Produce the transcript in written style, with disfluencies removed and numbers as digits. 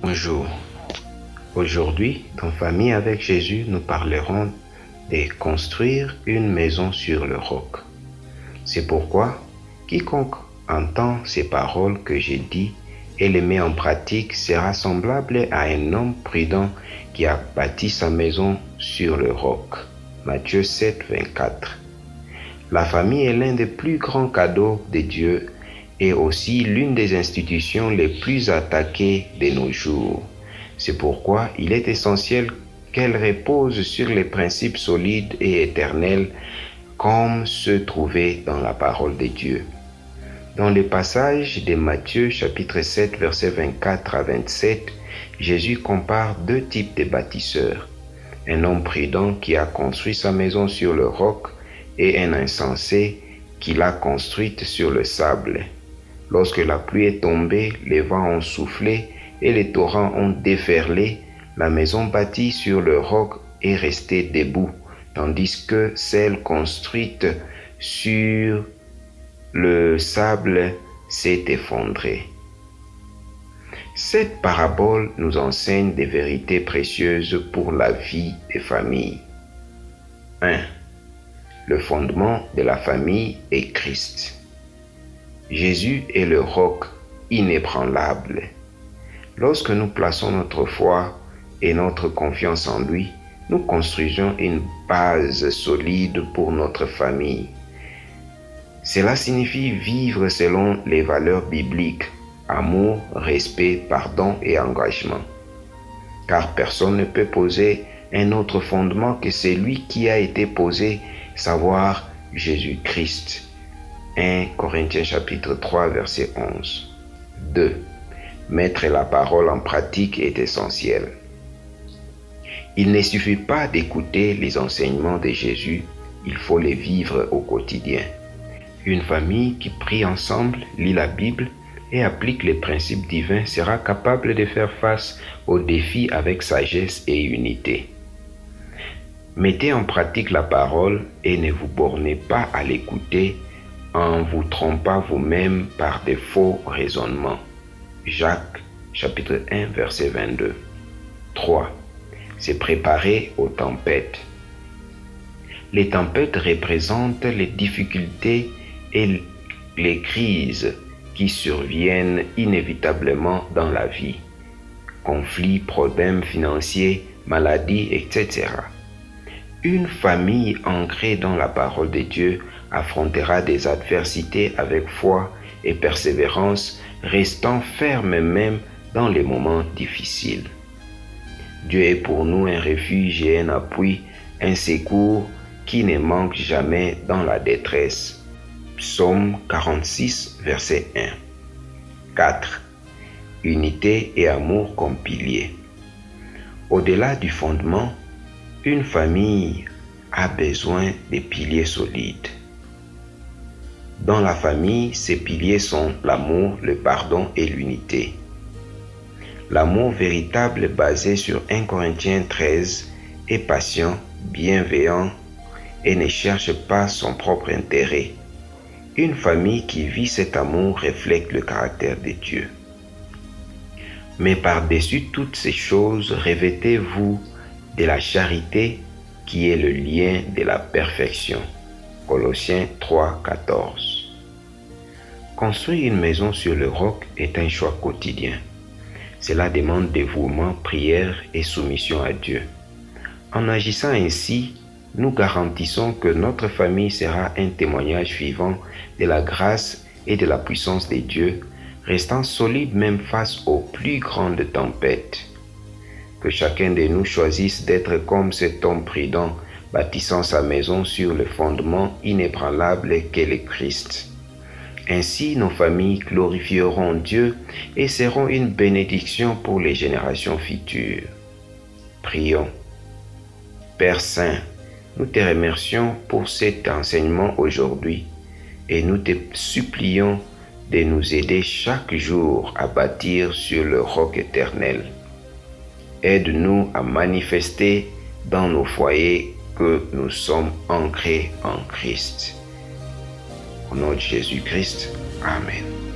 Bonjour. Aujourd'hui, dans Famille avec Jésus, nous parlerons de construire une maison sur le roc. C'est pourquoi quiconque entend ces paroles que j'ai dites et les met en pratique sera semblable à un homme prudent qui a bâti sa maison sur le roc. Matthieu 7, 24. La famille est l'un des plus grands cadeaux de Dieu et aussi l'une des institutions les plus attaquées de nos jours. C'est pourquoi il est essentiel qu'elle repose sur les principes solides et éternels comme ceux trouvés dans la parole de Dieu. Dans le passage de Matthieu chapitre 7 versets 24 à 27, Jésus compare deux types de bâtisseurs. Un homme prudent qui a construit sa maison sur le roc et un insensé qui l'a construite sur le sable. Lorsque la pluie est tombée, les vents ont soufflé et les torrents ont déferlé, la maison bâtie sur le roc est restée debout, tandis que celle construite sur le sable s'est effondrée. Cette parabole nous enseigne des vérités précieuses pour la vie des familles. 1. Le fondement de la famille est Christ. Jésus est le roc inébranlable. Lorsque nous plaçons notre foi et notre confiance en lui, nous construisons une base solide pour notre famille. Cela signifie vivre selon les valeurs bibliques, amour, respect, pardon et engagement. Car personne ne peut poser un autre fondement que celui qui a été posé, savoir Jésus-Christ. 1 Corinthiens chapitre 3 verset 11. 2. Mettre la parole en pratique est essentiel. Il ne suffit pas d'écouter les enseignements de Jésus, il faut les vivre au quotidien. Une famille qui prie ensemble, lit la Bible et applique les principes divins sera capable de faire face aux défis avec sagesse et unité. Mettez en pratique la parole et ne vous bornez pas à l'écouter en vous trompant vous-même par de faux raisonnements. Jacques chapitre 1 verset 22. 3. Se préparer aux tempêtes. Les tempêtes représentent les difficultés et les crises qui surviennent inévitablement dans la vie. Conflits, problèmes financiers, maladies, etc. Une famille ancrée dans la parole de Dieu affrontera des adversités avec foi et persévérance, restant ferme même dans les moments difficiles. Dieu est pour nous un refuge et un appui, un secours qui ne manque jamais dans la détresse. Psaume 46, verset 1. 4. Unité et amour comme piliers. Au-delà du fondement, une famille a besoin de piliers solides. Dans la famille, ces piliers sont l'amour, le pardon et l'unité. L'amour véritable basé sur 1 Corinthiens 13 est patient, bienveillant et ne cherche pas son propre intérêt. Une famille qui vit cet amour reflète le caractère de Dieu. Mais par-dessus toutes ces choses, revêtez-vous de la charité qui est le lien de la perfection. Colossiens 3, 14. Construire une maison sur le roc est un choix quotidien. Cela demande dévouement, prière et soumission à Dieu. En agissant ainsi, nous garantissons que notre famille sera un témoignage vivant de la grâce et de la puissance de Dieu, restant solide même face aux plus grandes tempêtes. Que chacun de nous choisisse d'être comme cet homme prudent, bâtissant sa maison sur le fondement inébranlable qu'est le Christ. Ainsi, nos familles glorifieront Dieu et seront une bénédiction pour les générations futures. Prions. Père Saint, nous te remercions pour cet enseignement aujourd'hui et nous te supplions de nous aider chaque jour à bâtir sur le roc éternel. Aide-nous à manifester dans nos foyers que nous sommes ancrés en Christ. Au nom de Jésus-Christ, Amen.